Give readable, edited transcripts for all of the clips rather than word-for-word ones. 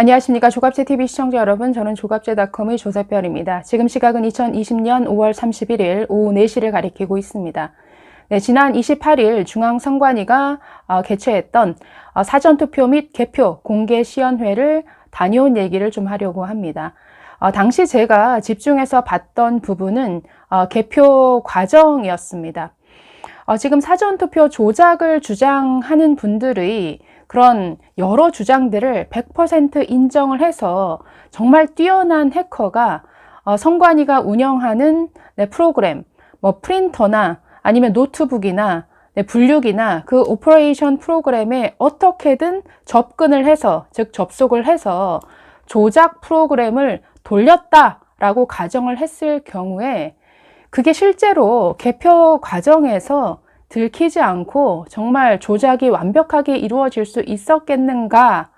안녕하십니까. 조갑제TV 시청자 여러분, 저는 조갑제닷컴의 조세별입니다. 지금 시각은 2020년 5월 31일 오후 4시를 가리키고 있습니다. 네, 지난 28일 중앙선관위가 개최했던 사전투표 및 개표 공개시연회를 다녀온 얘기를 좀 하려고 합니다. 당시 제가 집중해서 봤던 부분은 개표 과정이었습니다. 지금 사전투표 조작을 주장하는 분들의 그런 여러 주장들을 100% 인정을 해서 정말 뛰어난 해커가 선관위가 운영하는 프로그램, 프린터나 아니면 노트북이나 분류기나 그 오퍼레이션 프로그램에 어떻게든 접근을 해서, 즉 접속을 해서 조작 프로그램을 돌렸다라고 가정을 했을 경우에 그게 실제로 개표 과정에서 들키지 않고 정말 조작이 완벽하게 이루어질 수 있었겠는가,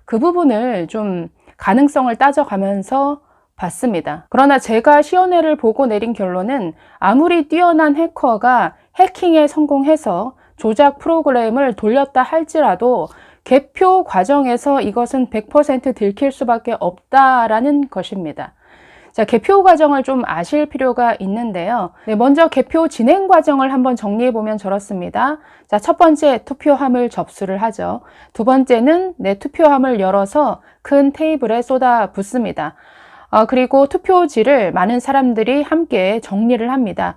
그 부분을 좀 가능성을 따져가면서 봤습니다. 그러나 제가 시연회를 보고 내린 결론은 아무리 뛰어난 해커가 해킹에 성공해서 조작 프로그램을 돌렸다 할지라도 개표 과정에서 이것은 100% 들킬 수밖에 없다라는 것입니다. 자, 개표 과정을 좀 아실 필요가 있는데요. 먼저 개표 진행 과정을 한번 정리해 보면 저렇습니다. 자, 첫 번째 투표함을 접수를 하죠. 두 번째는 투표함을 열어서 큰 테이블에 쏟아 붓습니다. 그리고 투표지를 많은 사람들이 함께 정리를 합니다.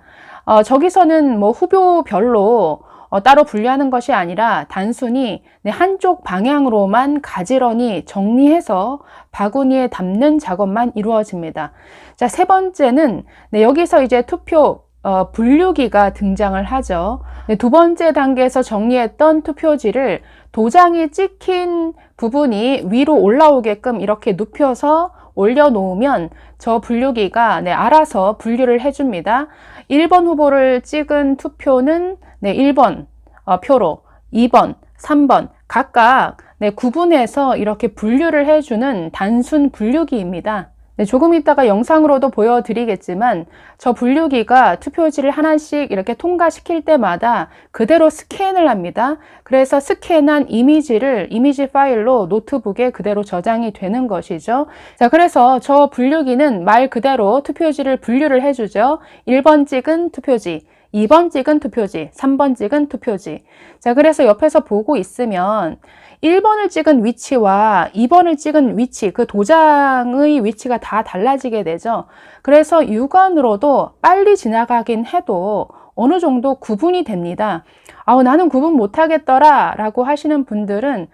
저기서는 후보별로 따로 분류하는 것이 아니라 단순히 한쪽 방향으로만 가지런히 정리해서 바구니에 담는 작업만 이루어집니다. 자, 세 번째는 여기서 이제 투표 분류기가 등장을 하죠. 두 번째 단계에서 정리했던 투표지를 도장이 찍힌 부분이 위로 올라오게끔 이렇게 눕혀서 올려놓으면 저 분류기가 알아서 분류를 해줍니다. 1번 후보를 찍은 투표는 1번 표로, 2번, 3번 각각 구분해서 이렇게 분류를 해주는 단순 분류기입니다. 조금 이따가 영상으로도 보여드리겠지만 저 분류기가 투표지를 하나씩 이렇게 통과시킬 때마다 그대로 스캔을 합니다. 그래서 스캔한 이미지 파일로 노트북에 그대로 저장이 되는 것이죠. 자, 그래서 저 분류기는 말 그대로 투표지를 분류를 해주죠. 1번 찍은 투표지, 2번 찍은 투표지, 3번 찍은 투표지. 자, 그래서 옆에서 보고 있으면 1번을 찍은 위치와 2번을 찍은 위치, 그 도장의 위치가 다 달라지게 되죠. 그래서 육안으로도 빨리 지나가긴 해도 어느 정도 구분이 됩니다. 나는 구분 못하겠더라 라고 하시는 분들은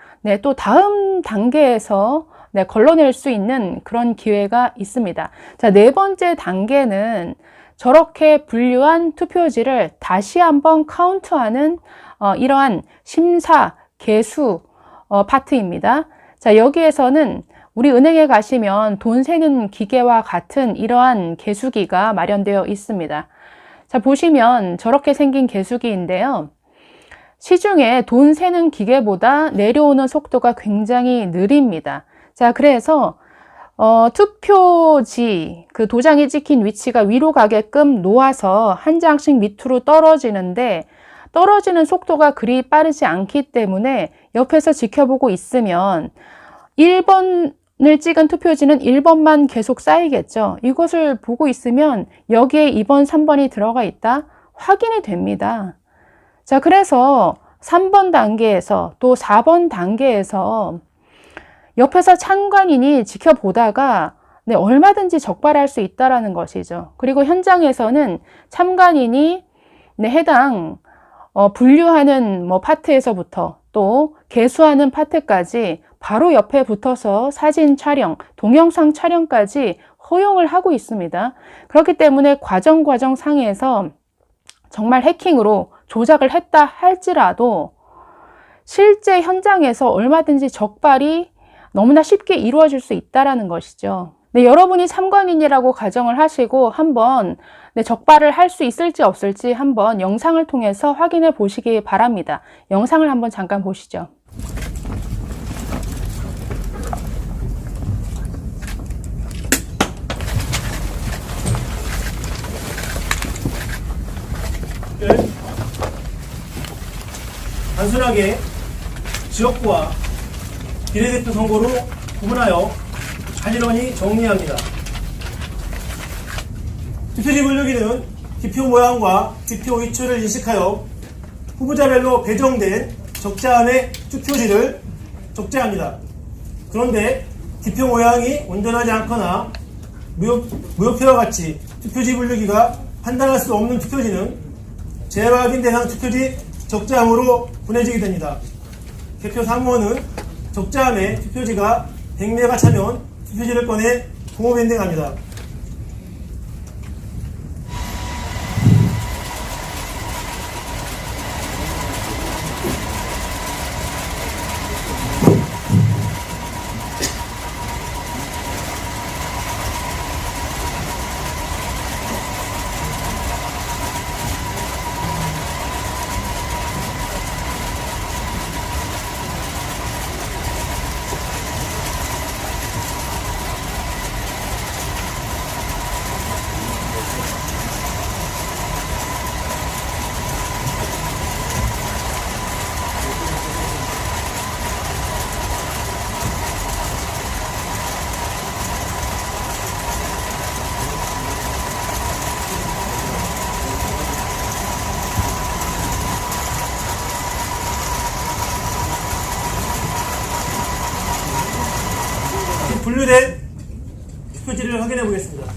또 다음 단계에서 걸러낼 수 있는 그런 기회가 있습니다. 자, 네 번째 단계는 저렇게 분류한 투표지를 다시 한번 카운트하는 이러한 심사, 개수 파트입니다. 자, 여기에서는 우리 은행에 가시면 돈 세는 기계와 같은 이러한 개수기가 마련되어 있습니다. 자, 보시면 저렇게 생긴 개수기인데요. 시중에 돈 세는 기계보다 내려오는 속도가 굉장히 느립니다. 자, 그래서 투표지, 그 도장이 찍힌 위치가 위로 가게끔 놓아서 한 장씩 밑으로 떨어지는데 떨어지는 속도가 그리 빠르지 않기 때문에 옆에서 지켜보고 있으면 1번을 찍은 투표지는 1번만 계속 쌓이겠죠. 이것을 보고 있으면 여기에 2번, 3번이 들어가 있다? 확인이 됩니다. 자, 그래서 3번 단계에서 또 4번 단계에서 옆에서 참관인이 지켜보다가 얼마든지 적발할 수 있다는 것이죠. 그리고 현장에서는 참관인이 해당 분류하는 파트에서부터 또 개수하는 파트까지 바로 옆에 붙어서 사진 촬영, 동영상 촬영까지 허용을 하고 있습니다. 그렇기 때문에 과정상에서 정말 해킹으로 조작을 했다 할지라도 실제 현장에서 얼마든지 적발이 너무나 쉽게 이루어질 수 있다는 것이죠. 여러분이 참관인이라고 가정을 하시고 한번 적발을 할 수 있을지 없을지 한번 영상을 통해서 확인해 보시기 바랍니다. 영상을 한번 잠깐 보시죠. 단순하게 지역구와 비례대표 선거로 구분하여 간인원이 정리합니다. 투표지 분류기는 기표 모양과 기표 위치를 인식하여 후보자별로 배정된 적자함의 투표지를 적재합니다. 그런데 기표 모양이 온전하지 않거나 무효표와 같이 투표지 분류기가 판단할 수 없는 투표지는 재확인 대상 투표지 적자함으로 보내지게 됩니다. 개표 상무원은 적자함의 투표지가 100매가 차면 투표지를 꺼내 공호밴딩합니다. 분류된 투표지를 확인해 보겠습니다.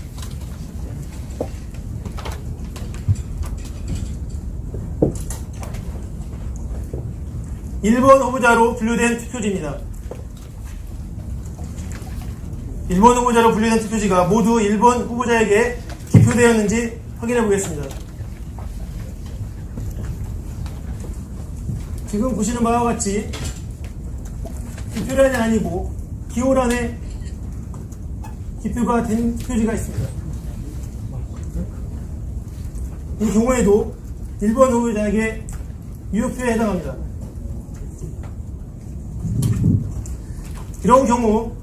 (1번) 후보자로 분류된 투표지입니다. 1번 후보자로 분류된 투표지가 모두 1번 후보자에게 기표되었는지 확인해 보겠습니다. 지금 보시는 바와 같이 기표란이 아니고 기호란에 기표가 된 투표지가 있습니다. 이 경우에도 1번 후보자에게 유효표에 해당합니다. 이런 경우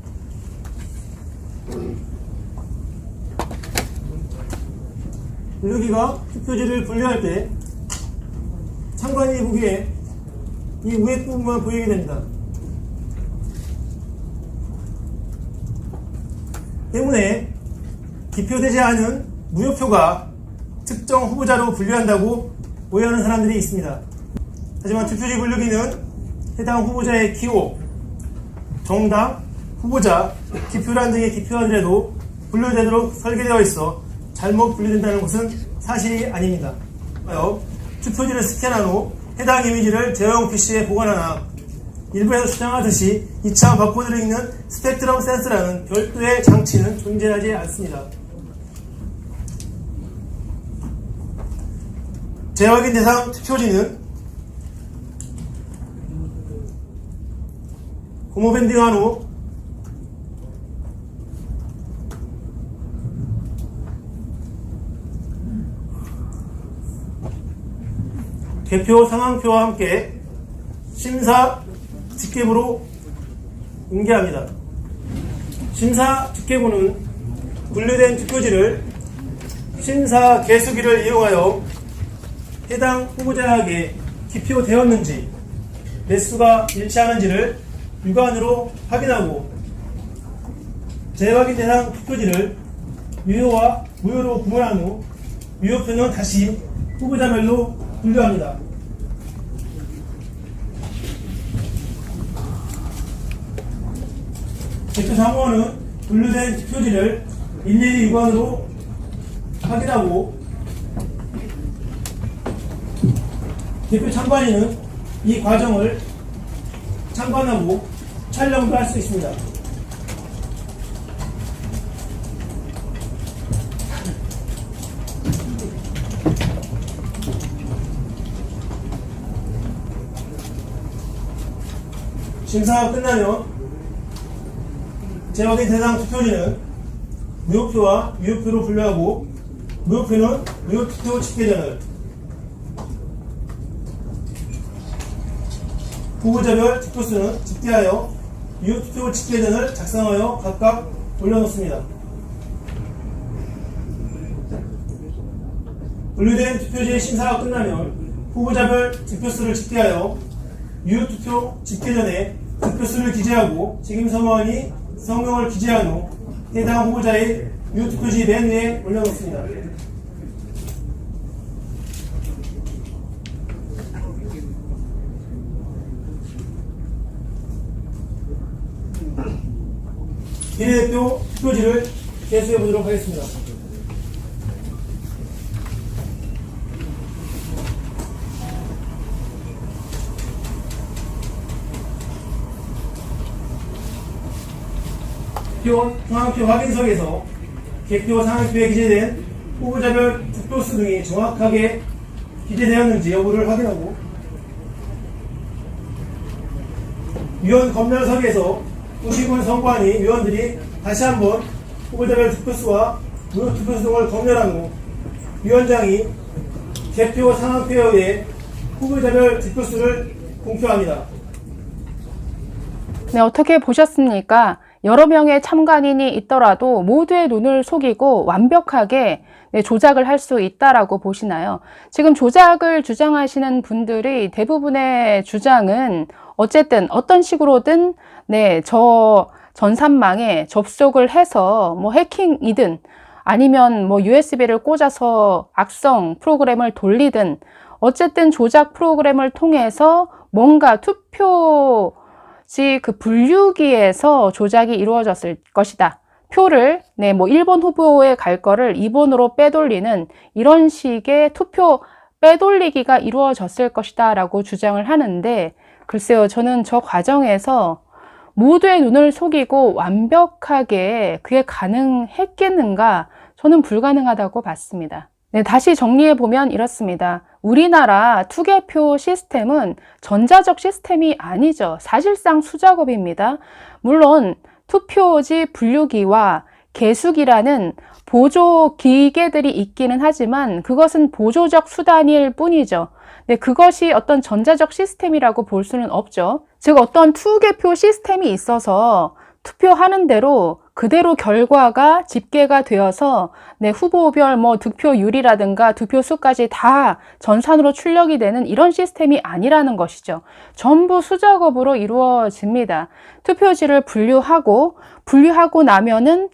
분류기가 투표지를 분류할 때 참관인이 보기에 이 위에 부분만 보이게 됩니다. 때문에 기표되지 않은 무효표가 특정 후보자로 분류한다고 오해하는 사람들이 있습니다. 하지만 투표지 분류기는 해당 후보자의 기호, 정당, 후보자, 기표란 등의 기표하더라도 분류되도록 설계되어 있어 잘못 분류된다는 것은 사실이 아닙니다. 투표지를 스캔한 후 해당 이미지를 제어용 PC에 보관하나 일부에서 주장하듯이 2차 바코드를 읽는 스펙트럼 센서라는 별도의 장치는 존재하지 않습니다. 재확인 대상 투표지는 고무 밴딩한 후 개표 상황표와 함께 심사 집계부로 응대합니다. 심사 집계부는 분류된 투표지를 심사 개수기를 이용하여 해당 후보자에게 기표되었는지 매수가 일치하는지를 육안으로 확인하고 재확인 대상 투표지를 유효와 무효로 구분한 후 유효표는 다시 후보자별로 분류합니다. 개표 상무원은 분류된 투표지를 일일이 육안으로 확인하고 개표 참관인은 이 과정을 참관하고 촬영도 할 수 있습니다. 심사가 끝나면 재확인 대상 투표지는 무효표와 유효표로 분류하고 무효표는 무효투표 집계전을 후보자별 투표수는 집계하여 유효투표 집계전을 작성하여 각각 올려놓습니다. 분류된 투표지의 심사가 끝나면 후보자별 득표수를 집계하여 유효투표 집계전에 득표수를 기재하고 책임사무원이 성명을 기재한 후 해당 후보자의 유투표지 맨 위에 올려놓습니다. 비례대표 투표지를 개수해 보도록 하겠습니다. 표 상황표 확인석에서 개표 상황표에 기재된 후보자별 득표수 등이 정확하게 기재되었는지 여부를 확인하고, 위원 검열석에서 우시군 선관위 위원들이 다시 한번 후보자별 득표수와 무효 투표수 등을 검열한 후 위원장이 개표 상황표에 의해 후보자별 득표수를 공표합니다. 네, 어떻게 보셨습니까? 여러 명의 참관인이 있더라도 모두의 눈을 속이고 완벽하게 조작을 할 수 있다라고 보시나요? 지금 조작을 주장하시는 분들이 대부분의 주장은 어쨌든 어떤 식으로든 저 전산망에 접속을 해서 뭐 해킹이든 아니면 뭐 USB를 꽂아서 악성 프로그램을 돌리든 어쨌든 조작 프로그램을 통해서 뭔가 투표지 그 분류기에서 조작이 이루어졌을 것이다. 표를 뭐 1번 후보에 갈 거를 2번으로 빼돌리는 이런 식의 투표 빼돌리기가 이루어졌을 것이다 라고 주장을 하는데, 글쎄요, 저는 저 과정에서 모두의 눈을 속이고 완벽하게 그게 가능했겠는가? 저는 불가능하다고 봤습니다. 네, 다시 정리해보면 이렇습니다. 우리나라 투개표 시스템은 전자적 시스템이 아니죠. 사실상 수작업입니다. 물론 투표지 분류기와 개수기라는 보조 기계들이 있기는 하지만 그것은 보조적 수단일 뿐이죠. 네, 그것이 어떤 전자적 시스템이라고 볼 수는 없죠. 즉 어떤 투개표 시스템이 있어서 투표하는 대로 그대로 결과가 집계가 되어서 후보별 뭐 득표율이라든가 득표수까지 다 전산으로 출력이 되는 이런 시스템이 아니라는 것이죠. 전부 수작업으로 이루어집니다. 투표지를 분류하고 나면은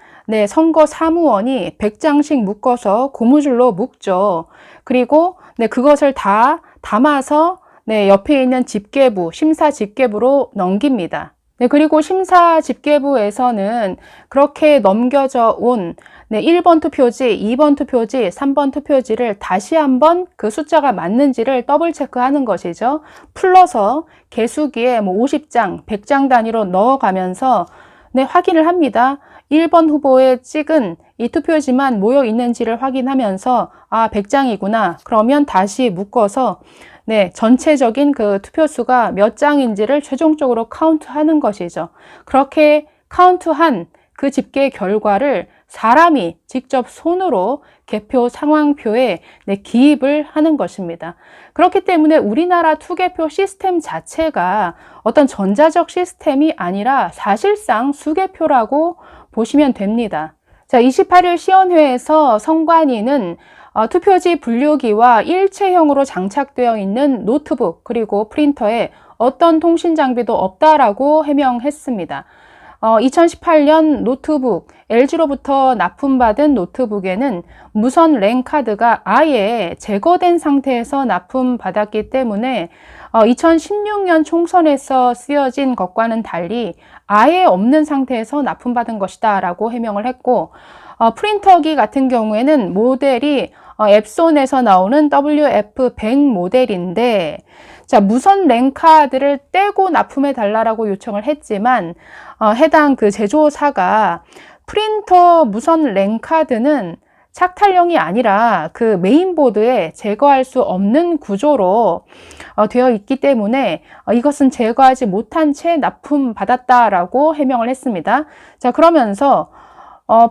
선거 사무원이 100장씩 묶어서 고무줄로 묶죠. 그리고 그것을 다 담아서 옆에 있는 집계부, 심사 집계부로 넘깁니다. 그리고 심사 집계부에서는 그렇게 넘겨져 온 1번 투표지, 2번 투표지, 3번 투표지를 다시 한번 그 숫자가 맞는지를 더블 체크하는 것이죠. 풀러서 개수기에 뭐 50장, 100장 단위로 넣어가면서 확인을 합니다. 1번 후보에 찍은 이 투표지만 모여 있는지를 확인하면서 100장이구나. 그러면 다시 묶어서 전체적인 그 투표수가 몇 장인지를 최종적으로 카운트하는 것이죠. 그렇게 카운트한 그 집계 결과를 사람이 직접 손으로 개표 상황표에 기입을 하는 것입니다. 그렇기 때문에 우리나라 투개표 시스템 자체가 어떤 전자적 시스템이 아니라 사실상 수개표라고 보시면 됩니다. 자, 28일 시연회에서 선관위는 투표지 분류기와 일체형으로 장착되어 있는 노트북 그리고 프린터에 어떤 통신 장비도 없다라고 해명했습니다. 2018년 노트북, LG로부터 납품받은 노트북에는 무선 랜 카드가 아예 제거된 상태에서 납품받았기 때문에 2016년 총선에서 쓰여진 것과는 달리 아예 없는 상태에서 납품받은 것이다 라고 해명을 했고, 프린터기 같은 경우에는 모델이 앱손에서 나오는 WF100 모델인데, 자, 무선 랜 카드를 떼고 납품해 달라고 요청을 했지만 해당 그 제조사가 프린터 무선 랜 카드는 착탈용이 아니라 그 메인보드에 제거할 수 없는 구조로 되어 있기 때문에 이것은 제거하지 못한 채 납품받았다라고 해명을 했습니다. 자, 그러면서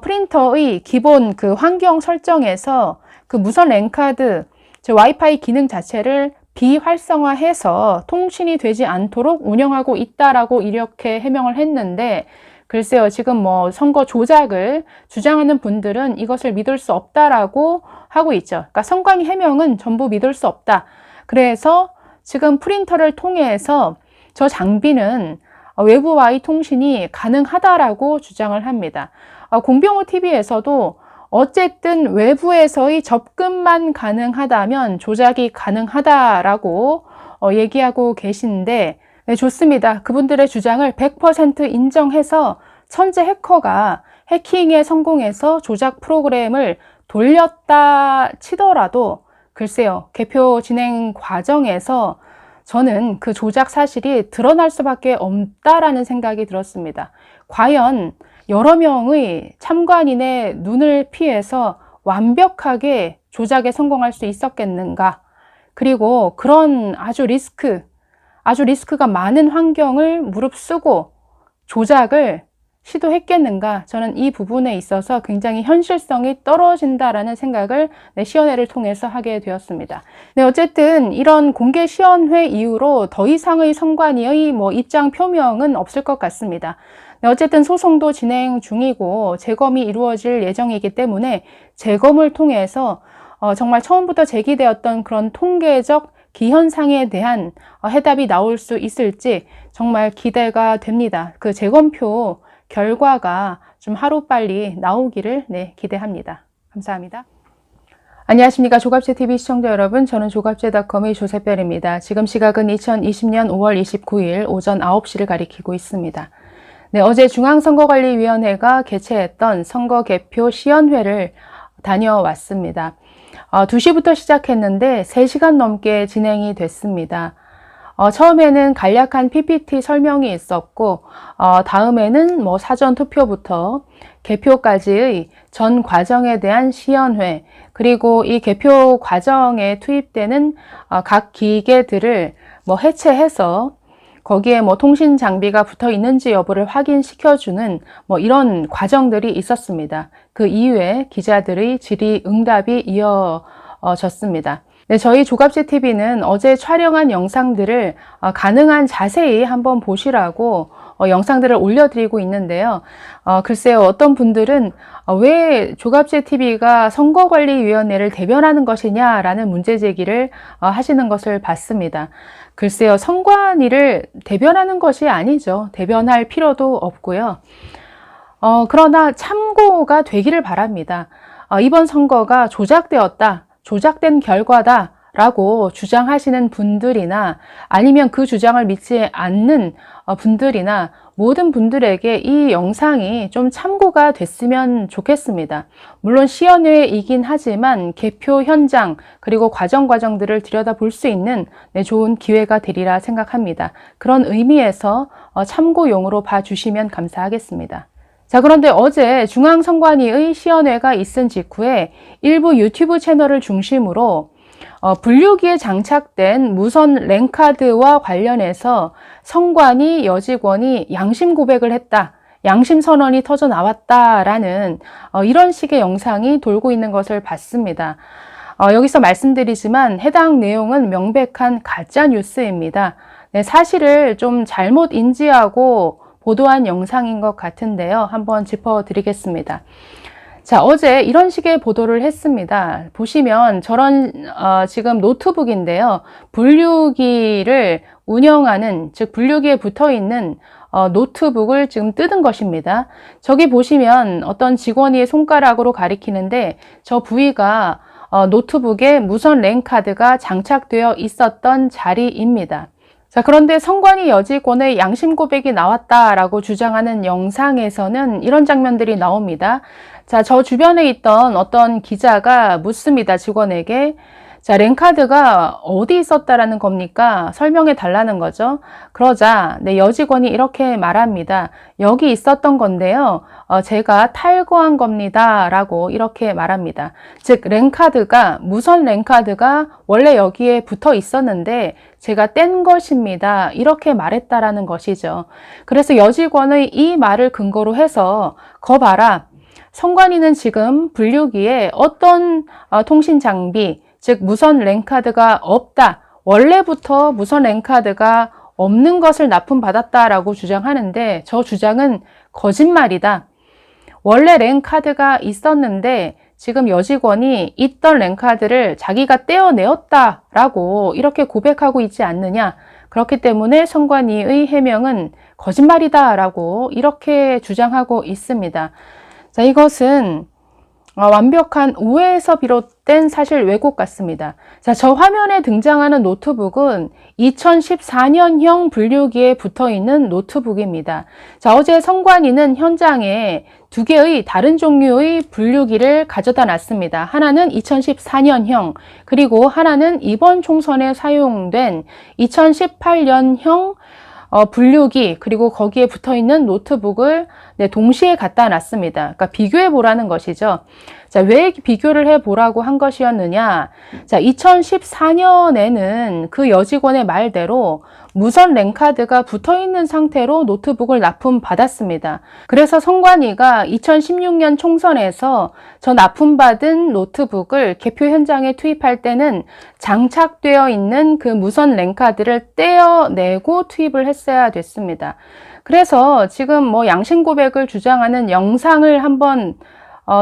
프린터의 기본 그 환경 설정에서 그 무선 랜 카드, 즉 와이파이 기능 자체를 비활성화해서 통신이 되지 않도록 운영하고 있다라고 이렇게 해명을 했는데, 글쎄요, 지금 뭐 선거 조작을 주장하는 분들은 이것을 믿을 수 없다라고 하고 있죠. 그러니까 선관위 해명은 전부 믿을 수 없다. 그래서 지금 프린터를 통해서 저 장비는 외부와의 통신이 가능하다라고 주장을 합니다. 공병호 TV에서도 어쨌든 외부에서의 접근만 가능하다면 조작이 가능하다라고 얘기하고 계신데, 네, 좋습니다. 그분들의 주장을 100% 인정해서 천재 해커가 해킹에 성공해서 조작 프로그램을 돌렸다 치더라도 글쎄요, 개표 진행 과정에서 저는 그 조작 사실이 드러날 수밖에 없다라는 생각이 들었습니다. 과연 여러 명의 참관인의 눈을 피해서 완벽하게 조작에 성공할 수 있었겠는가? 그리고 그런 아주 리스크가 많은 환경을 무릅쓰고 조작을 시도했겠는가? 저는 이 부분에 있어서 굉장히 현실성이 떨어진다라는 생각을 시연회를 통해서 하게 되었습니다. 네, 어쨌든 이런 공개 시연회 이후로 더 이상의 선관위의 입장 표명은 없을 것 같습니다. 네, 어쨌든 소송도 진행 중이고 재검이 이루어질 예정이기 때문에 재검을 통해서 정말 처음부터 제기되었던 그런 통계적 기현상에 대한 해답이 나올 수 있을지 정말 기대가 됩니다. 그 재검표 결과가 좀 하루빨리 나오기를 기대합니다. 감사합니다. 안녕하십니까. 조갑제TV 시청자 여러분. 저는 조갑제닷컴의 조세별입니다. 지금 시각은 2020년 5월 29일 오전 9시를 가리키고 있습니다. 네, 어제 중앙선거관리위원회가 개최했던 선거개표 시연회를 다녀왔습니다. 2시부터 시작했는데 3시간 넘게 진행이 됐습니다. 처음에는 간략한 PPT 설명이 있었고, 다음에는 사전 투표부터 개표까지의 전 과정에 대한 시연회, 그리고 이 개표 과정에 투입되는 각 기계들을 해체해서 거기에 통신 장비가 붙어 있는지 여부를 확인시켜주는 이런 과정들이 있었습니다. 그 이후에 기자들의 질의응답이 이어졌습니다. 네, 저희 조갑제TV는 어제 촬영한 영상들을 가능한 자세히 한번 보시라고 영상들을 올려드리고 있는데요. 글쎄요, 어떤 분들은 왜 조갑제TV가 선거관리위원회를 대변하는 것이냐라는 문제 제기를 하시는 것을 봤습니다. 글쎄요, 선관위를 대변하는 것이 아니죠. 대변할 필요도 없고요. 그러나 참고가 되기를 바랍니다. 이번 선거가 조작된 결과다 라고 주장하시는 분들이나 아니면 그 주장을 믿지 않는 분들이나 모든 분들에게 이 영상이 좀 참고가 됐으면 좋겠습니다. 물론 시연회이긴 하지만 개표 현장 그리고 과정들을 들여다볼 수 있는 좋은 기회가 되리라 생각합니다. 그런 의미에서 참고용으로 봐주시면 감사하겠습니다. 자, 그런데 어제 중앙선관위의 시연회가 있은 직후에 일부 유튜브 채널을 중심으로 분류기에 장착된 무선 랜카드와 관련해서 선관위 여직원이 양심 고백을 했다, 양심 선언이 터져 나왔다라는 이런 식의 영상이 돌고 있는 것을 봤습니다. 여기서 말씀드리지만 해당 내용은 명백한 가짜 뉴스입니다. 네, 사실을 좀 잘못 인지하고 보도한 영상인 것 같은데요. 한번 짚어드리겠습니다. 자, 어제 이런 식의 보도를 했습니다. 보시면 저런 지금 노트북인데요. 분류기를 운영하는, 즉 분류기에 붙어있는 노트북을 지금 뜯은 것입니다. 저기 보시면 어떤 직원이 손가락으로 가리키는데 저 부위가 노트북에 무선 랜카드가 장착되어 있었던 자리입니다. 자, 그런데 선관위 여직원의 양심 고백이 나왔다라고 주장하는 영상에서는 이런 장면들이 나옵니다. 자, 저 주변에 있던 어떤 기자가 묻습니다, 직원에게. 자, 랜카드가 어디 있었다라는 겁니까? 설명해 달라는 거죠. 그러자 여직원이 이렇게 말합니다. 여기 있었던 건데요. 제가 탈거한 겁니다. 라고 이렇게 말합니다. 즉, 무선 랜카드가 원래 여기에 붙어 있었는데 제가 뗀 것입니다. 이렇게 말했다라는 것이죠. 그래서 여직원의 이 말을 근거로 해서 거 봐라. 선관위는 지금 분류기에 어떤 통신 장비, 즉 무선 랜카드가 없다. 원래부터 무선 랜카드가 없는 것을 납품받았다라고 주장하는데 저 주장은 거짓말이다. 원래 랜카드가 있었는데 지금 여직원이 있던 랜카드를 자기가 떼어내었다라고 이렇게 고백하고 있지 않느냐. 그렇기 때문에 선관위의 해명은 거짓말이다라고 이렇게 주장하고 있습니다. 자, 이것은 완벽한 오해에서 비롯된 사실 왜곡 같습니다. 자, 저 화면에 등장하는 노트북은 2014년형 분류기에 붙어 있는 노트북입니다. 자, 어제 선관위는 현장에 두 개의 다른 종류의 분류기를 가져다 놨습니다. 하나는 2014년형, 그리고 하나는 이번 총선에 사용된 2018년형 분류기, 그리고 거기에 붙어 있는 노트북을 동시에 갖다 놨습니다. 그러니까 비교해 보라는 것이죠. 자, 왜 비교를 해 보라고 한 것이었느냐? 자, 2014년에는 그 여직원의 말대로 무선 랜카드가 붙어 있는 상태로 노트북을 납품받았습니다. 그래서 선관위가 2016년 총선에서 저 납품받은 노트북을 개표 현장에 투입할 때는 장착되어 있는 그 무선 랜카드를 떼어내고 투입을 했어야 됐습니다. 그래서 지금 뭐 양심 고백을 주장하는 영상을 한번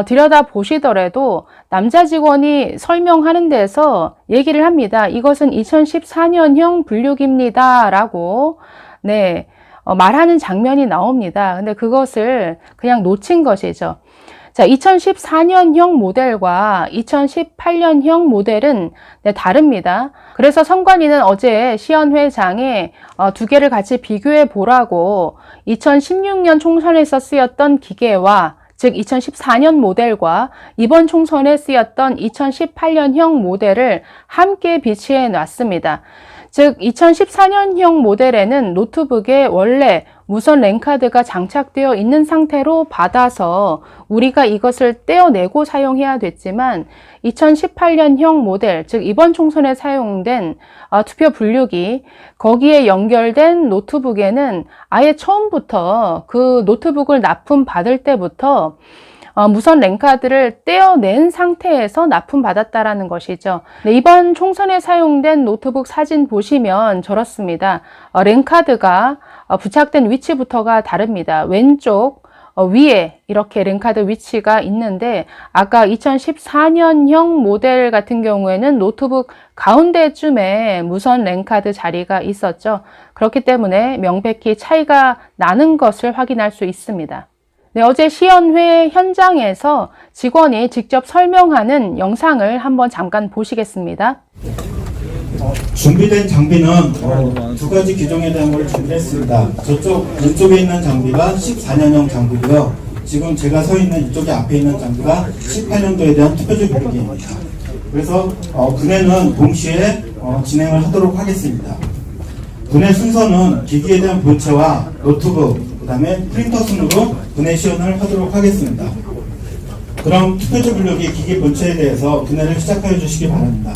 들여다 보시더라도 남자 직원이 설명하는 데서 얘기를 합니다. 이것은 2014년형 분류기입니다 라고 말하는 장면이 나옵니다. 근데 그것을 그냥 놓친 것이죠. 자, 2014년형 모델과 2018년형 모델은 다릅니다. 그래서 선관위는 어제 시연회장에 두 개를 같이 비교해 보라고 2016년 총선에서 쓰였던 기계와, 즉 2014년 모델과 이번 총선에 쓰였던 2018년형 모델을 함께 비치해 놨습니다. 즉 2014년형 모델에는 노트북에 원래 무선 랜카드가 장착되어 있는 상태로 받아서 우리가 이것을 떼어내고 사용해야 됐지만 2018년형 모델, 즉 이번 총선에 사용된 투표 분류기, 거기에 연결된 노트북에는 아예 처음부터 그 노트북을 납품받을 때부터 무선 랜카드를 떼어낸 상태에서 납품받았다라는 것이죠. 이번 총선에 사용된 노트북 사진 보시면 저렇습니다. 랜카드가 부착된 위치부터가 다릅니다. 왼쪽 위에 이렇게 랜카드 위치가 있는데, 아까 2014년형 모델 같은 경우에는 노트북 가운데쯤에 무선 랜카드 자리가 있었죠. 그렇기 때문에 명백히 차이가 나는 것을 확인할 수 있습니다. 어제 시연회 현장에서 직원이 직접 설명하는 영상을 한번 잠깐 보시겠습니다. 준비된 장비는 두 가지 기종에 대한 걸 준비했습니다. 저쪽 왼쪽에 있는 장비가 14년형 장비고요. 지금 제가 서 있는 이쪽에 앞에 있는 장비가 18년도에 대한 투표지 분류기입니다. 그래서 분해는 동시에 진행을 하도록 하겠습니다. 분해 순서는 기기에 대한 본체와 노트북, 그 다음에 프린터 순으로 분해 시연을 하도록 하겠습니다. 그럼 투표지 분류기 기기 본체에 대해서 분해를 시작하여 주시기 바랍니다.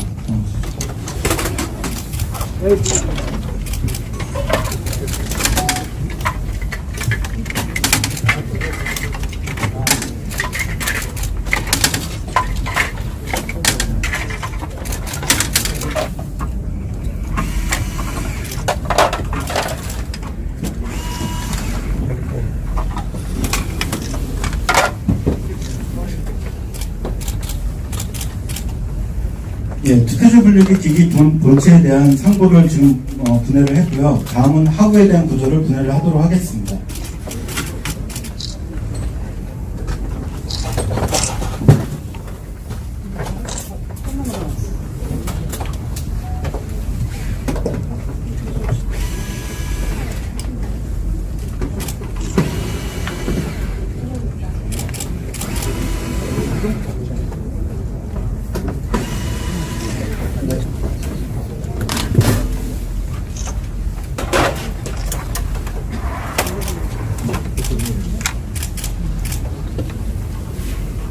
예, 투표지 분류기 기기 본체에 대한 상고를 지금 분해를 했고요. 다음은 하부에 대한 구조를 분해를 하도록 하겠습니다.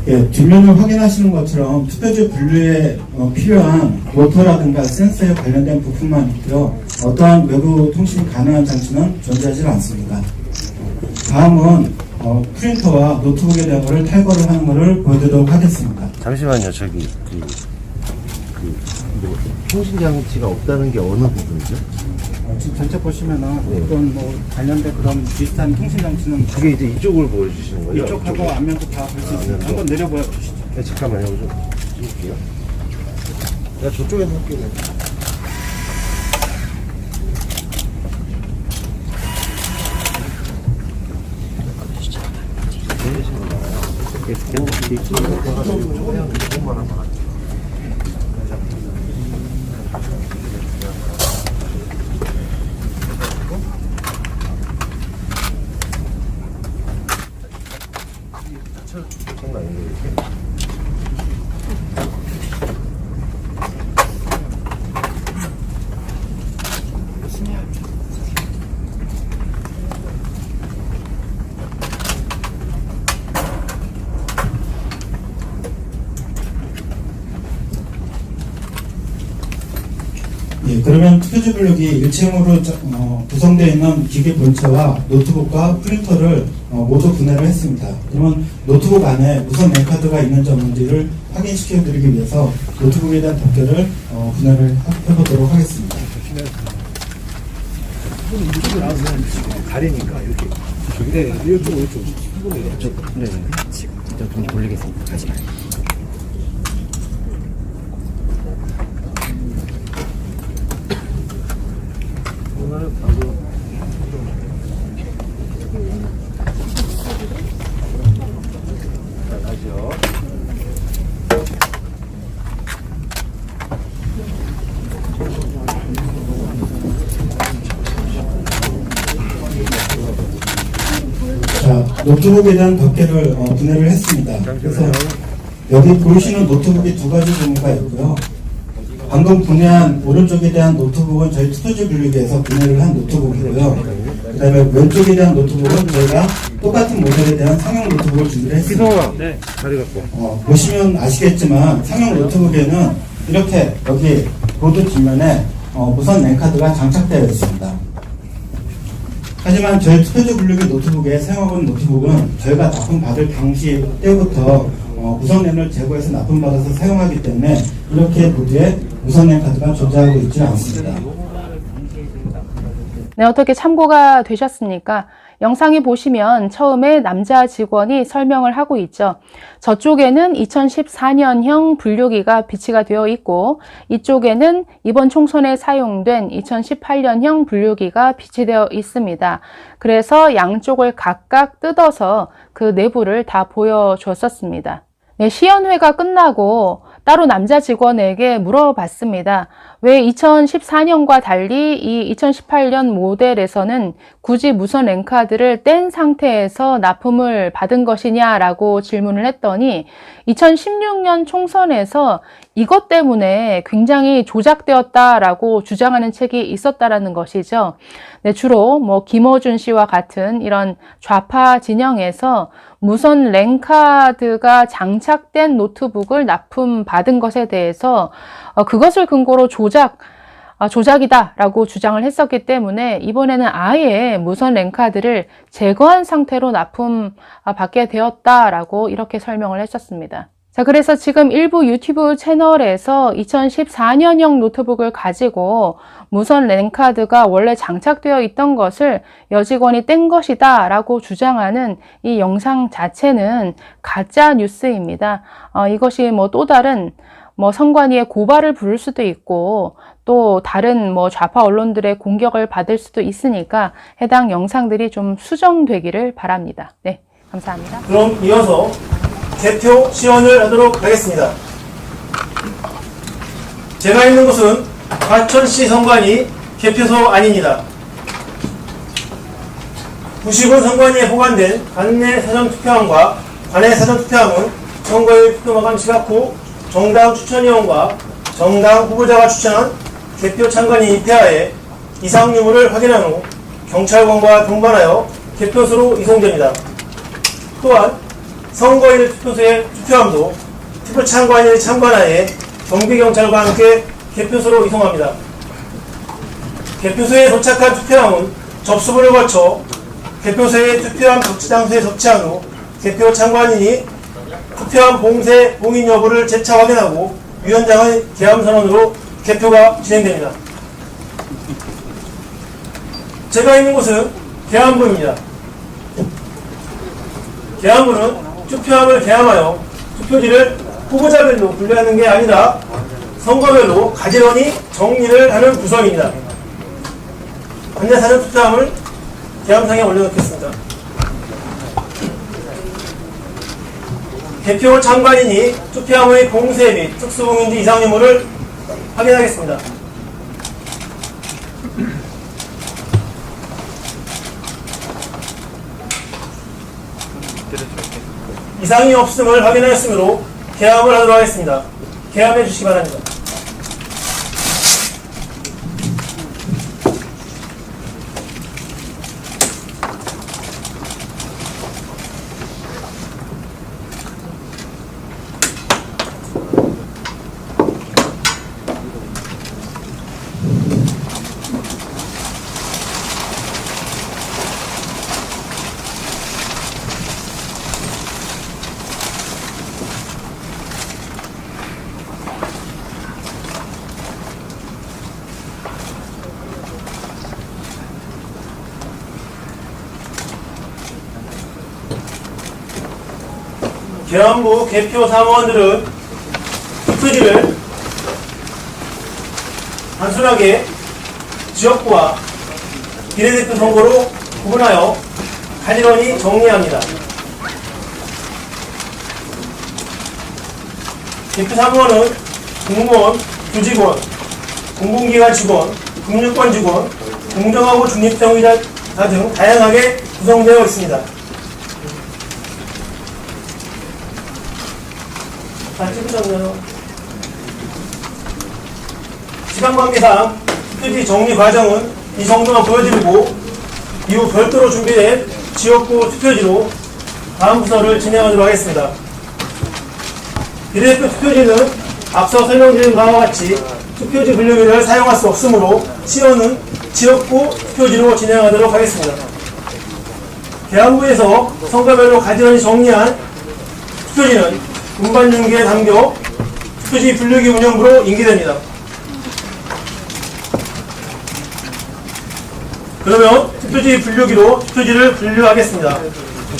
예, 뒷면을 확인하시는 것처럼 투표지 분류에 필요한 모터라든가 센서에 관련된 부품만 있고요. 어떠한 외부 통신이 가능한 장치는 존재하지 않습니다. 다음은 프린터와 노트북에 대한 것을 탈거를 하는 것을 보여드리도록 하겠습니다. 잠시만요. 저기 뭐 통신 장치가 없다는 게 어느 부분이죠? 지금 전체 보시면은 어떤 뭐 관련된 그런 비슷한 통신 장치는 그게 이제 이쪽을 보여주시는 거예요? 이쪽하고 앞면도 다 볼 수 있습니다. 한번 내려보여 주시죠. 네, 잠깐만요. 좀 찍을게요. 내가 저쪽에서 할게요. 예, 그러면 투표지 블록이 1층으로 구성되어 있는 기계 본체와 노트북과 프린터를 모두 분해를 했습니다. 그러면 노트북 안에 무선 랜카드가 있는지 없는지를 확인시켜 드리기 위해서 노트북에 대한 덮개를 분해를 해보도록 하겠습니다. 가리니까 이렇게. 네, 이쪽. 네. 좀 돌리겠습니다. 다시. 자, 노트북에 대한 덮개를 분해를 했습니다. 그래서 여기 보이시는 노트북이 두 가지 종류가 있고요. 방금 분해한 오른쪽에 대한 노트북은 저희 투표지 분류기에서 분해를 한 노트북이고요. 그 다음에 왼쪽에 대한 노트북은 저희가 똑같은 모델에 대한 상용 노트북을 준비를 했습니다. 네. 자리 갖고. 보시면 아시겠지만 상용 노트북에는 이렇게 여기 보드 뒷면에 무선 랜카드가 장착되어 있습니다. 하지만 저희 투표지 분류기 노트북에 사용하고 있는 노트북은 저희가 납품받을 당시 때부터 무선랜을 제거해서 납품받아서 사용하기 때문에 이렇게 보드에 무선랜 카드가 존재하고 있지 않습니다. 네, 어떻게 참고가 되셨습니까? 영상에 보시면 처음에 남자 직원이 설명을 하고 있죠. 저쪽에는 2014년형 분류기가 비치가 되어 있고 이쪽에는 이번 총선에 사용된 2018년형 분류기가 비치되어 있습니다. 그래서 양쪽을 각각 뜯어서 그 내부를 다 보여줬었습니다. 네, 시연회가 끝나고 따로 남자 직원에게 물어봤습니다. 왜 2014년과 달리 이 2018년 모델에서는 굳이 무선 랜카드를 뗀 상태에서 납품을 받은 것이냐라고 질문을 했더니 2016년 총선에서 이것 때문에 굉장히 조작되었다라고 주장하는 책이 있었다라는 것이죠. 네, 주로 김어준 씨와 같은 이런 좌파 진영에서 무선 랜카드가 장착된 노트북을 납품받은 것에 대해서 그것을 근거로 조작이다라고 주장을 했었기 때문에 이번에는 아예 무선 랜카드를 제거한 상태로 납품받게 되었다라고 이렇게 설명을 했었습니다. 자, 그래서 지금 일부 유튜브 채널에서 2014년형 노트북을 가지고 무선 랜카드가 원래 장착되어 있던 것을 여직원이 뗀 것이다 라고 주장하는 이 영상 자체는 가짜 뉴스입니다. 이것이 또 다른 선관위의 고발을 부를 수도 있고 또 다른 좌파 언론들의 공격을 받을 수도 있으니까 해당 영상들이 좀 수정되기를 바랍니다. 네, 감사합니다. 그럼 이어서 개표 시연을 하도록 하겠습니다. 제가 있는 곳은 과천시 선관위 개표소 아닙니다. 90은 선관위에 보관된 관내 사전투표함과 관외 사전투표함은 선거일 투표 마감 시각 후 정당 추천위원과 정당 후보자가 추천한 개표 참관인 입회하에 이상 유무를 확인한 후 경찰관과 동반하여 개표소로 이송됩니다. 또한 선거일 투표소의 투표함도 투표 참관인의 참관하에 경비경찰과 함께 개표소로 이송합니다. 개표소에 도착한 투표함은 접수부를 거쳐 개표소의 투표함 적치 장소에 접치한 후 개표 참관인이 투표함 봉쇄 봉인 여부를 재차 확인하고 위원장의 개함 선언으로 개표가 진행됩니다. 제가 있는 곳은 개함부입니다. 개함부는 투표함을 개함하여 투표지를 후보자별로 분류하는 게 아니라 선거별로 가지런히 정리를 하는 부서입니다. 관내 사전 투표함을 개함상에 올려놓겠습니다. 대표 참관인이 투표함의 공세 및 특수공인지 이상 유무를 확인하겠습니다. 이상이 없음을 확인하였으므로 개함을 하도록 하겠습니다. 개함해 주시기 바랍니다. 개헌부 개표 사무원들은 투표지를 단순하게 지역구와 비례대표 선거로 구분하여 가지런히 정리합니다. 개표 사무원은 공무원, 교직원, 공공기관 직원, 금융권 직원, 공정하고 중립적 의사 등 다양하게 구성되어 있습니다. 다 찍으셨나요? 시간 관계상 투표지 정리 과정은 이 정도만 보여드리고 이후 별도로 준비된 지역구 투표지로 다음 부서를 진행하도록 하겠습니다. 비례대표 투표지는 앞서 설명드린 바와 같이 투표지 분류기를 사용할 수 없으므로 시연은 지역구 투표지로 진행하도록 하겠습니다. 개헌부에서 선거별로 가지런히 정리한 투표지는 운반용기에 담겨 투표지 분류기 운영부로 인계됩니다. 그러면 투표지 분류기로 투표지를 분류하겠습니다.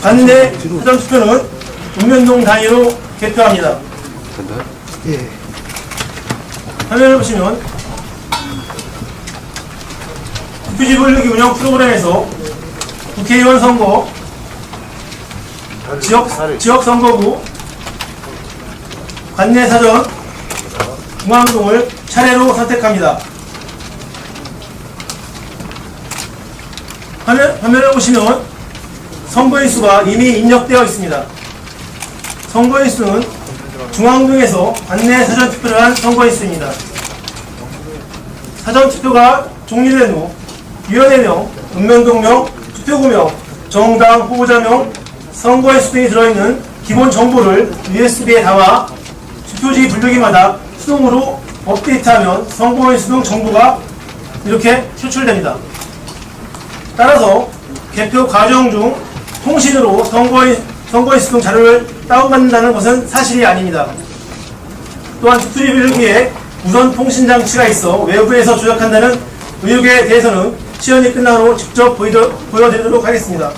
관내 사전투표는 읍면동 단위로 개표합니다. 화면을 보시면 투표지 분류기 운영 프로그램에서 국회의원 선거, 지역선거구, 관내 사전, 중앙동을 차례로 선택합니다. 화면을 보시면 선거인수가 이미 입력되어 있습니다. 선거인수는 중앙동에서 관내 사전투표를 한 선거인수입니다. 사전투표가 종료된 후 위원회명, 읍면동명, 투표구명, 정당 후보자명, 선거인수 등이 들어있는 기본 정보를 USB에 담아 투표지 분류기마다 수동으로 업데이트하면 선거인수 등 정보가 이렇게 추출됩니다. 따라서 개표 과정 중 통신으로 선거인수 등 자료를 다운받는다는 것은 사실이 아닙니다. 또한 투표지 분류기에 무선 통신 장치가 있어 외부에서 조작한다는 의혹에 대해서는 시연이 끝난 후 직접 보여드리도록 하겠습니다.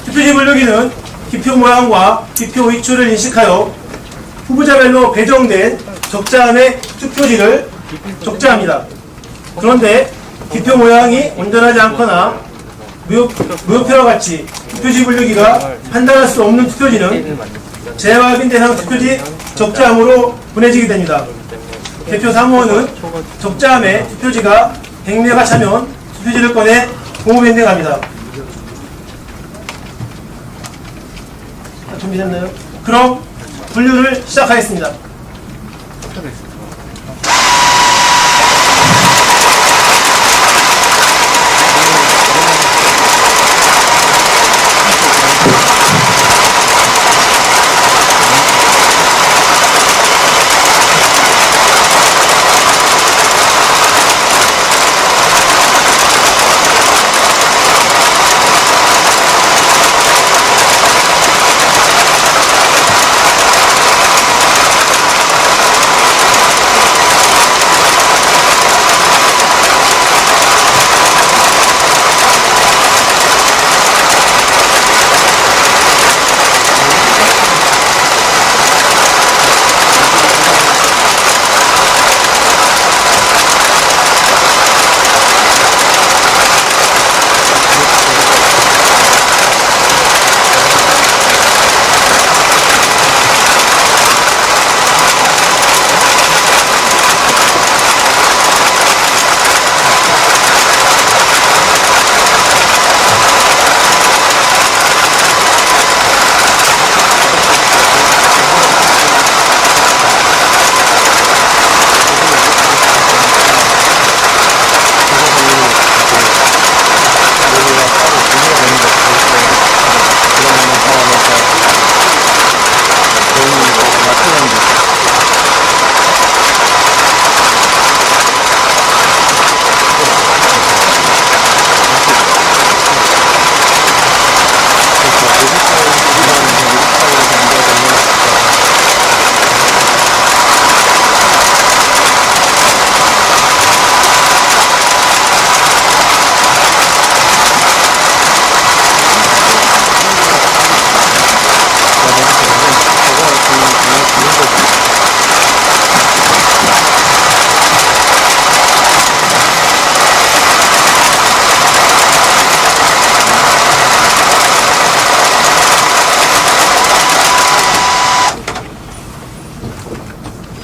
투표지 분류기는 기표 모양과 기표 위치를 인식하여 후보자별로 배정된 적자함의 투표지를 적재합니다. 그런데 기표 모양이 온전하지 않거나 무효표와 같이 투표지 분류기가 판단할 수 없는 투표지는 재확인 대상 투표지 적재함으로 보내지게 됩니다. 개표 사무원은 적재함의 투표지가 100매가 차면 투표지를 꺼내 공무밴딩합니다. 준비됐나요? 그럼 분류를 시작하겠습니다.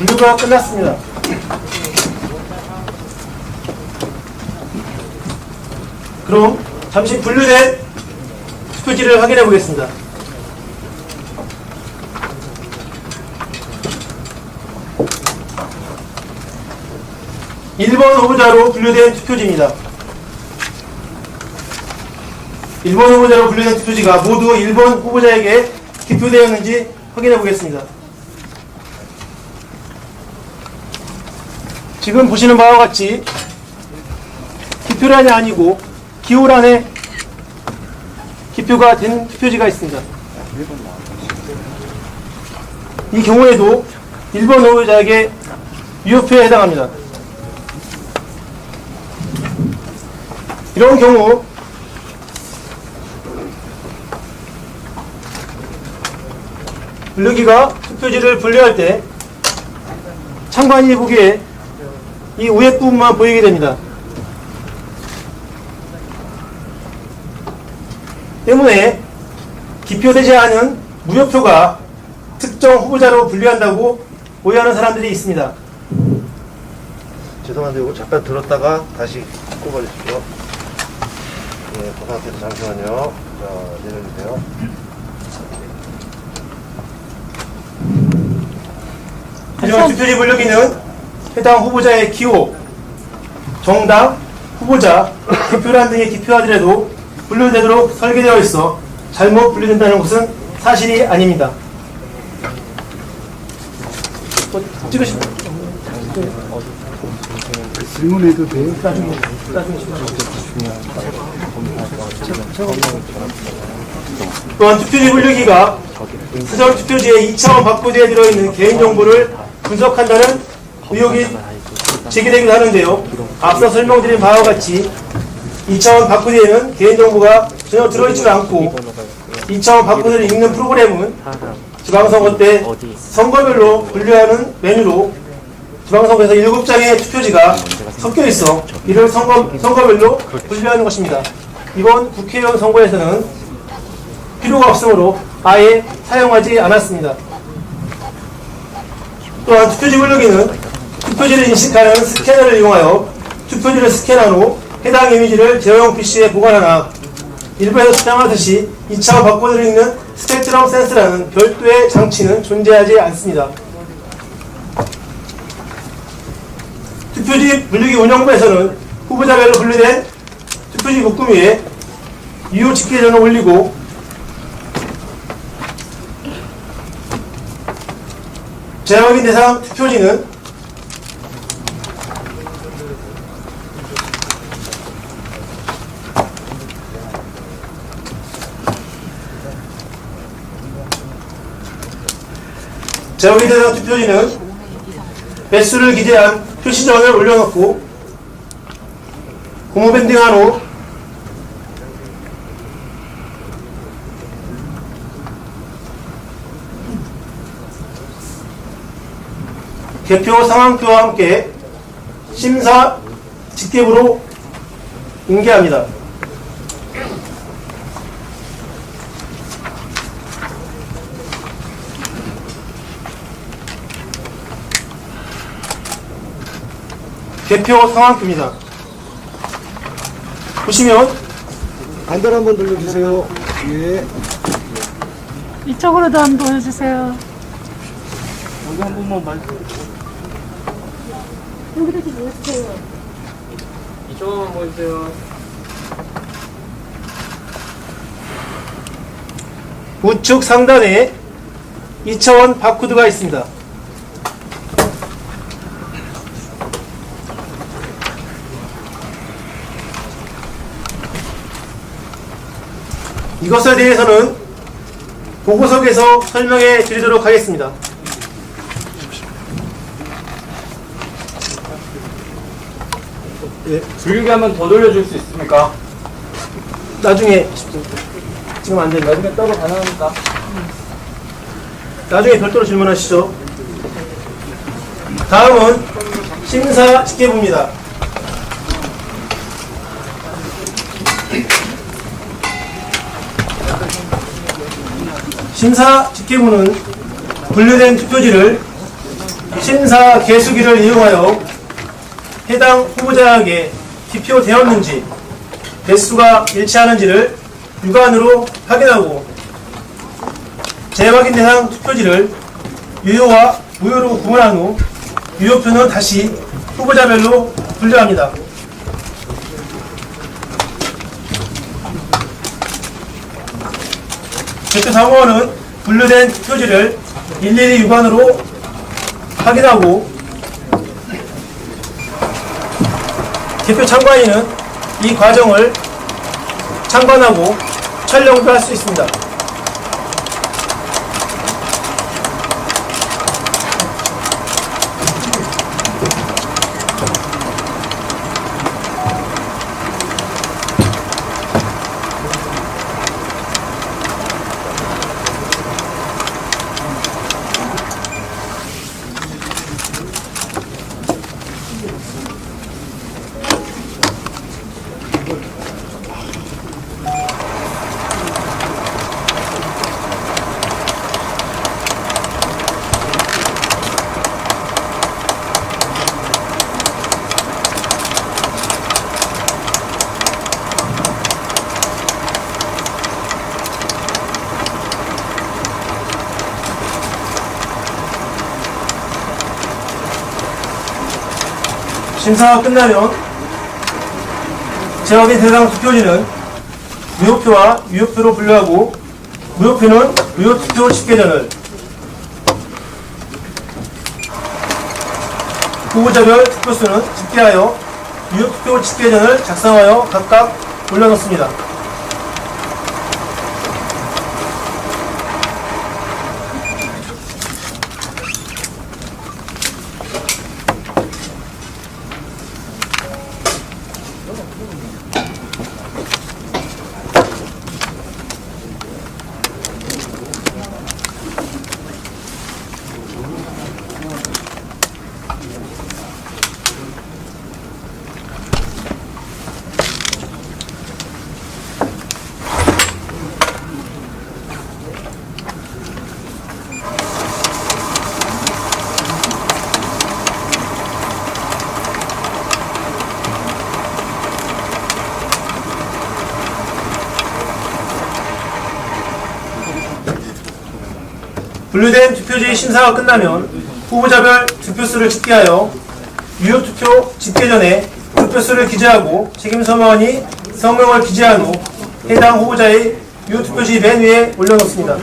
분류가 끝났습니다. 그럼 잠시 분류된 투표지를 확인해 보겠습니다. (1번) 후보자로 분류된 투표지입니다. 1번 후보자로 분류된 투표지가 모두 1번 후보자에게 기표되었는지 확인해 보겠습니다. 지금 보시는 바와 같이 기표란이 아니고 기호란에 기표가 된 투표지가 있습니다. 이 경우에도 1번 후보자에게 유효표에 해당합니다. 이런 경우 분류기가 투표지를 분류할 때 참관인이 보기에 이 위에 부분만 보이게 됩니다. 때문에 기표되지 않은 무효표가 특정 후보자로 분류한다고 오해하는 사람들이 있습니다. 죄송한데 이거 잠깐 들었다가 다시 꼽아주십시오. 예, 그 상태에서 잠시만요. 자, 내려주세요. 하지만 투표지 분류기는 해당 후보자의 기호, 정당, 후보자, 기표란 등의 기표하더라도 분류되도록 설계되어 있어 잘못 분류된다는 것은 사실이 아닙니다. 찍으시면 질문해도 돼요? 나중에 또한 투표지 분류기가 사전 투표지의 2차원 바코드에 들어있는 개인정보를 분석한다는 의혹이 제기되기도 하는데요. 앞서 설명드린 바와 같이 2차원 바코드에는 개인정보가 전혀 들어있지 않고 2차원 바코드를 읽는 프로그램은 지방선거 때 선거별로 분류하는 메뉴로 지방선거에서 7장의 투표지가 섞여 있어 이를 선거별로 분류하는 것입니다. 이번 국회의원 선거에서는 필요가 없으므로 아예 사용하지 않았습니다. 또한 투표지 분류기는 투표지를 인식하는 스캐너를 이용하여 투표지를 스캔한 후 해당 이미지를 제어용 PC에 보관하나 일부에서 주장하듯이 2차원 바코드를 읽는 스펙트럼 센스라는 별도의 장치는 존재하지 않습니다. 투표지 분류기 운영부에서는 후보자별로 분류된 투표지 묶음 위에 유효 집계전을 올리고 재확인 대상 투표지는 재확인 대상 투표지는 배수를 기재한 표시전을 올려놓고 고무 밴딩한 후 개표 상황표와 함께 심사 직계부로 인계합니다. 개표 상황표입니다. 보시면 반대로 한번 돌려주세요. 예. 이쪽으로도 한번 보여주세요. 여기 한 번만 말. 여기도 좀 보여주세요. 이쪽만 보여주세요. 우측 상단에 2차원 바코드가 있습니다. 이것에 대해서는 보고석에서 설명해 드리도록 하겠습니다. 불교기 한번 더 돌려줄 수 있습니까? 나중에 지금 안 됩니다. 나중에 따로 가능합니까? 나중에 별도로 질문하시죠. 다음은 심사 직계부입니다. 심사 직계부는 분류된 투표지를 심사 개수기를 이용하여 해당 후보자에게 기표되었는지 매수가 일치하는지를 육안으로 확인하고 재확인 대상 투표지를 유효와 무효로 구분한 후 유효표는 다시 후보자별로 분류합니다. 개표 사무원은 분류된 투표지를 일일이 육안으로 확인하고 개표 참관인은 이 과정을 참관하고 촬영도 할 수 있습니다. 심사가 끝나면 재확인 대상 투표지는 무효표와 유효표로 분류하고 무효표는 무효투표 집계전을 후보자별 투표수는 집계하여 유효투표 집계전을 작성하여 각각 올려놓습니다. 분류된 투표지 심사가 끝나면 후보자별 투표수를 집계하여 유효투표 집계 전에 투표수를 기재하고 책임서명원이 성명을 기재한 후 해당 후보자의 유효투표지 맨 위에 올려놓습니다.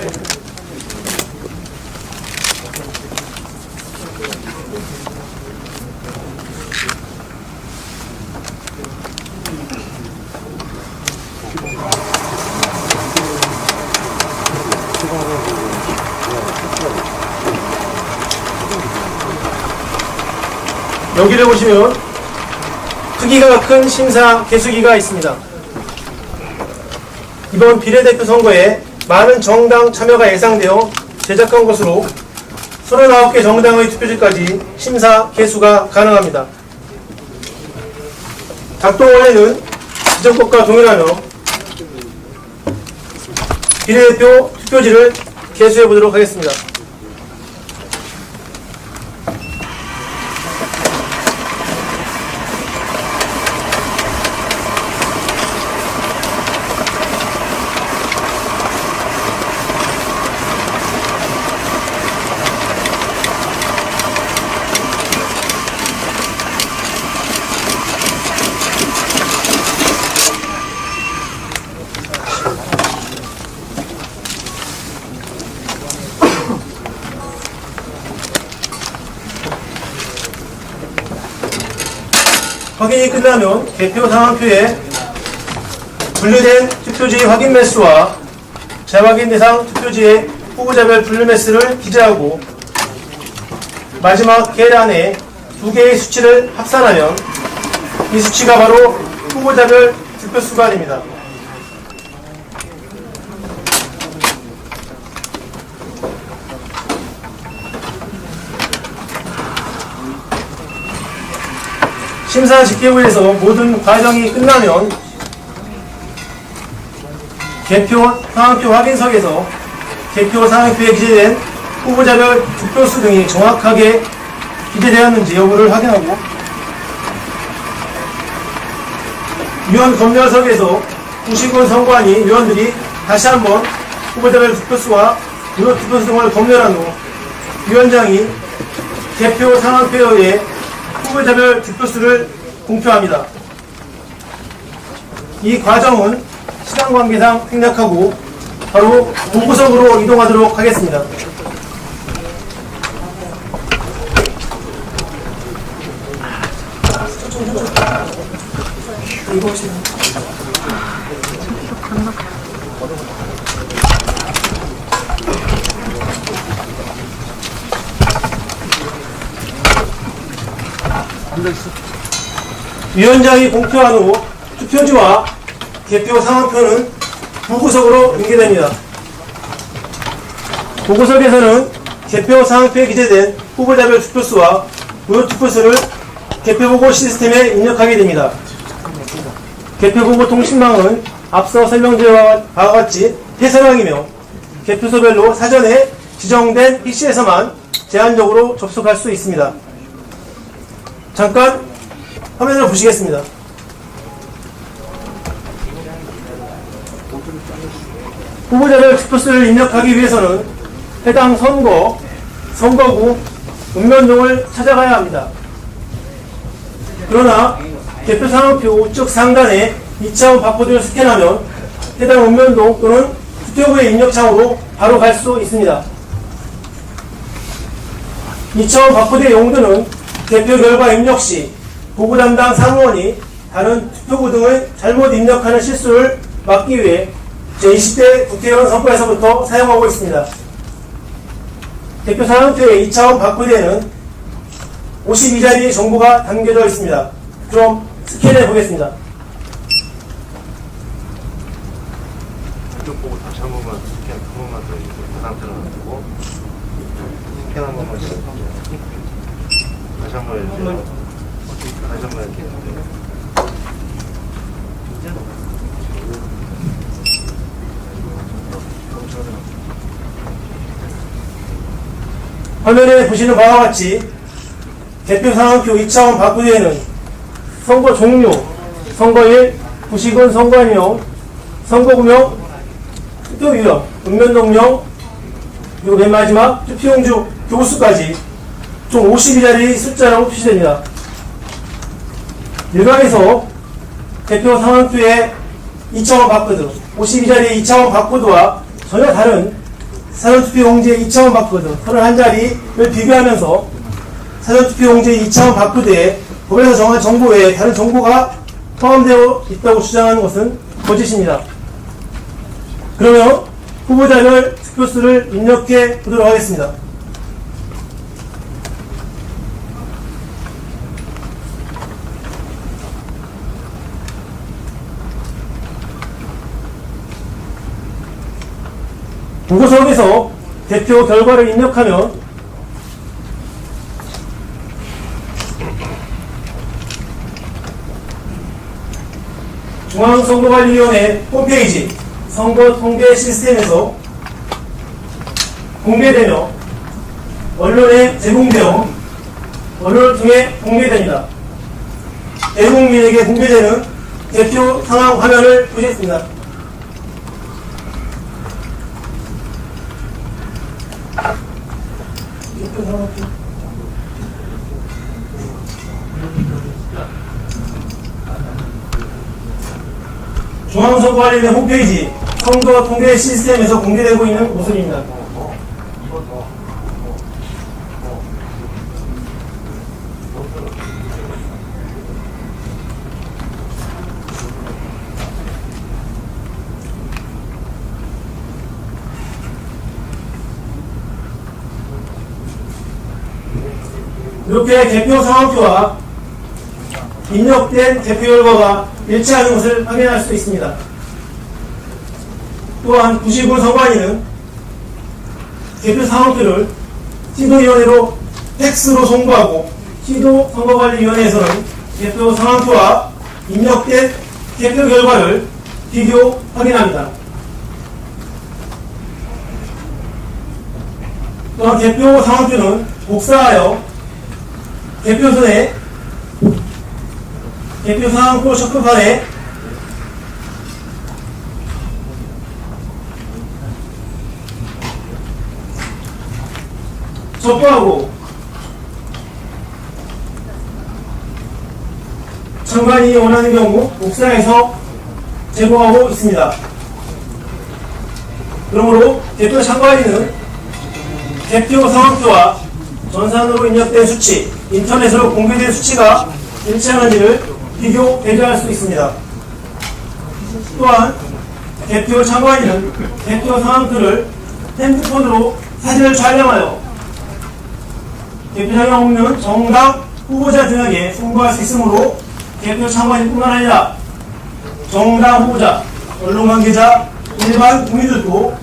여기를 보시면 크기가 큰 심사 개수기가 있습니다. 이번 비례대표 선거에 많은 정당 참여가 예상되어 제작한 것으로 39개 정당의 투표지까지 심사 개수가 가능합니다. 작동 원리는 기존 것과 동일하며 비례대표 투표지를 개수해 보도록 하겠습니다. 확인이 끝나면 개표 상황표에 분류된 투표지 확인 매수와 재확인 대상 투표지의 후보자별 분류 매수를 기재하고 마지막 계란에 두 개의 수치를 합산하면 이 수치가 바로 후보자별 투표수가 됩니다. 심사 집계부에서 모든 과정이 끝나면 개표 상황표 확인석에서 개표 상황표에 기재된 후보자별 득표수 등이 정확하게 기재되었는지 여부를 확인하고 위원 검열석에서 구신군 선관위 위원들이 다시 한번 후보자별 득표수와 무효 득표수 등을 검열한 후 위원장이 개표 상황표에 후보자별 득표수를 공표합니다. 이 과정은 시간 관계상 생략하고 바로 본구석으로 이동하도록 하겠습니다. 위원장이 공표한 후 투표지와 개표 상황표는 부구석으로 연계됩니다. 부구석에서는 개표 상황표에 기재된 후보자별 투표수와 무효 투표수를 개표보고 시스템에 입력하게 됩니다. 개표보고 통신망은 앞서 설명드린 바와 같이 해설망이며 개표소별로 사전에 지정된 PC에서만 제한적으로 접속할 수 있습니다. 잠깐 화면을 보시겠습니다. 후보자별 투표수를 입력하기 위해서는 해당 선거구, 읍면동을 찾아가야 합니다. 그러나 개표 상황표 우측 상단에 2차원 바코드를 스캔하면 해당 읍면동 또는 투표구의 입력창으로 바로 갈 수 있습니다. 2차원 바코드의 용도는 개표 결과 입력 시 보고 담당 사무원이 다른 투표구 등을 잘못 입력하는 실수를 막기 위해 제20대 국회의원 선거에서부터 사용하고 있습니다. 개표 상황표의 2차원 바코드에는 52자리 정보가 담겨져 있습니다. 그럼 스캔해 보겠습니다. 이쪽 보고 다시 한 번만 스캔 한 번만 더 그 상태로 놔두고 스캔 한 번만 해주세요. 다시 한 번 해주세요. 다시 한 번 해주세요. 화면에 보시는 바와 같이 개표 상황표 2차원 바코드에는 선거 종료, 선거일, 구시군 선관위용, 선거구명, 투표 유형, 읍면동명, 그리고 맨 마지막 투표용지 교수까지 총 52자리 숫자로 표시됩니다. 일각에서 개표 상황표의 2차원 바코드, 52자리 2차원 바코드와 전혀 다른 사전투표용지의 2차원 바코드 31자리를 비교하면서 사전투표용지의 2차원 바코드에 법에서 정한 정보 외에 다른 정보가 포함되어 있다고 주장하는 것은 거짓입니다. 그러면 후보자별 득표수를 입력해 보도록 하겠습니다. 보고석에서 대표 결과를 입력하면 중앙선거관리위원회 홈페이지 선거 통계 시스템에서 공개되며 언론에 제공되어 언론을 통해 공개됩니다. 대국민에게 공개되는 대표 상황 화면을 보시겠습니다. 중앙선거관리위원회 홈페이지 선거 통계 시스템에서 공개되고 있는 모습입니다. 이렇게 개표 상황표와 입력된 개표 결과가 일치하는 것을 확인할 수 있습니다. 또한 구시군 선관위는 개표 상황표를 시도위원회로 팩스로 송부하고 시도선거관리위원회에서는 개표 상황표와 입력된 개표 결과를 비교 확인합니다. 또한 개표 상황표는 복사하여 대표선에 대표 상황표 셔플판에 접수하고 장관이 원하는 경우 옥상에서 제공하고 있습니다. 그러므로 대표 장관인은 대표 상황표와 전산으로 입력된 수치, 인터넷으로 공개된 수치가 일치하는지를 비교, 대조할 수 있습니다. 또한 대표 장관인은 대표 상황표를 핸드폰으로 사진을 촬영하여 대표장에 없는 정당 후보자 등에게 송부할 수 있으므로 대표 장관뿐만 아니라 정당 후보자, 언론 관계자, 일반 국민들도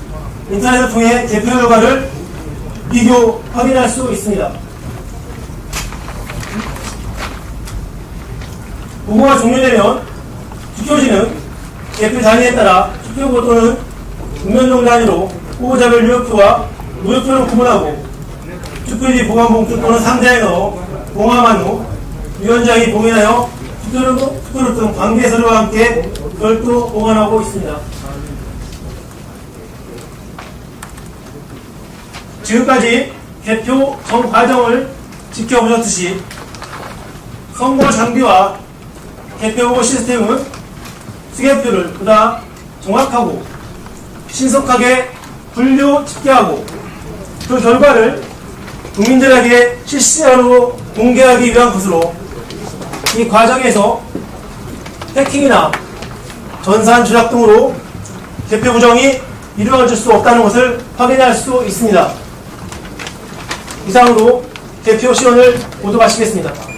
인터넷을 통해 대표 결과를 비교 확인할 수 있습니다. 후보가 종료되면 투표지는 대표 단위에 따라 투표구 또는 국면동 단위로 후보자별 유효표와 무효표로 구분하고 투표지 보관봉투 또는 상자에 넣어 봉함한 후 위원장이 봉인하여 투표로 등 관계서류와 함께 별도 보관하고 있습니다. 지금까지 개표 전 과정을 지켜보셨듯이 선거 장비와 개표보 시스템은 수개표를 보다 정확하고 신속하게 분류 집계하고 그 결과를 국민들에게 실시간으로 공개하기 위한 것으로 이 과정에서 해킹이나 전산 조작 등으로 개표 부정이 이루어질 수 없다는 것을 확인할 수 있습니다. 이상으로 개표 시연을 모두 마치겠습니다.